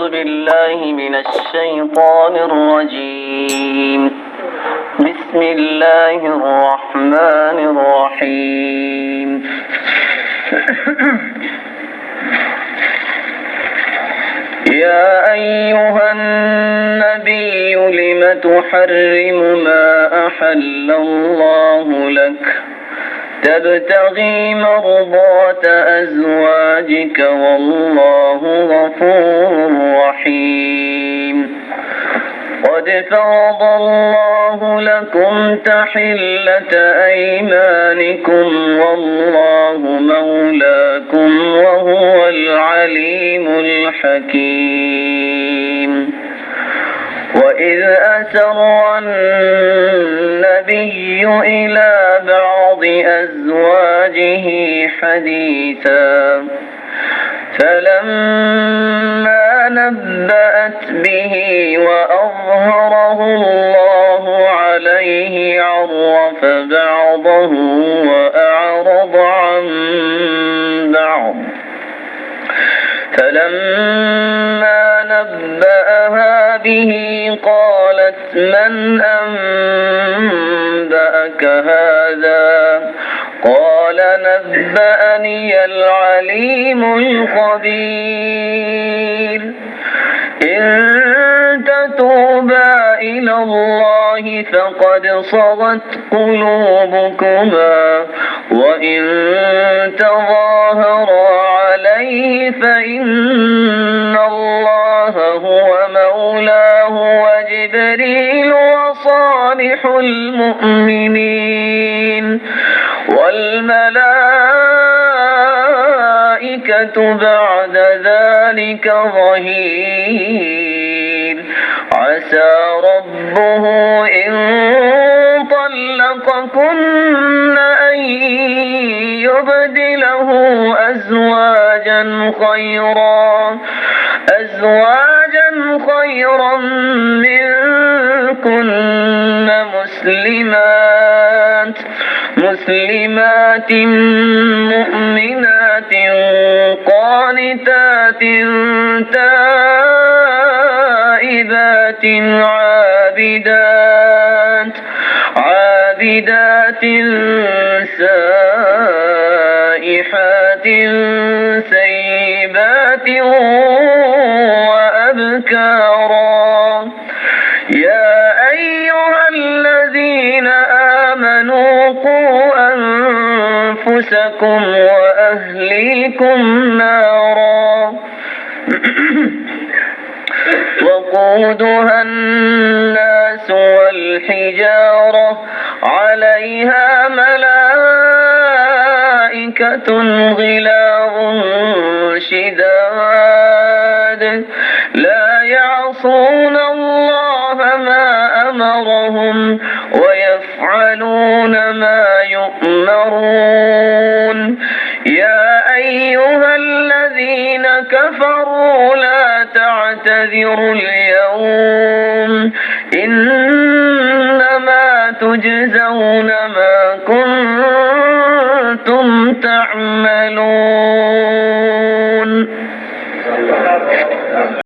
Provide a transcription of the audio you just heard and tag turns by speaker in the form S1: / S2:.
S1: أعوذ بالله من الشيطان الرجيم. بسم الله الرحمن الرحيم. يا أيها النبي لم تحرم ما أحل الله لك تبتغي مرضات أزواجك والله غفور رحيم. قد فرض الله لكم تحلة أيمانكم والله مولاكم وهو العليم الحكيم. وإذ أسر النبي إلى بعض أزواجه حديثا فلما نبأت به وأظهره الله عليه عرف بعضه وأعرض عن بعض. فلما نبأها به قالت من أنبأك هذا؟ قال نبأني العليم الخبير. إن تتوبا إلى الله فقد صغت قلوبكما وإن تظاهرا عليه فإن الله هو مولاه وجبريل وصالح المؤمنين والملائكة بعد ذلك ظهير. عسى ربه إن طلقكن أن يبدله أزواجا خيرا منكن مسلمات مؤمنات قانتات تائبات عابدات سائحات ثيبات وأبكارا. يا أيها الذين آمنوا قوا أنفسكم وأهليكم نارا وقودها الناس والحجارة عليها ملائكة غلاظ شداد لا يعصون الله ما أمرهم ويفعلون ما يؤمرون. يا أيها الذين كفروا لا تعتذروا اليوم إنما تجزون ما كنتم تعملون.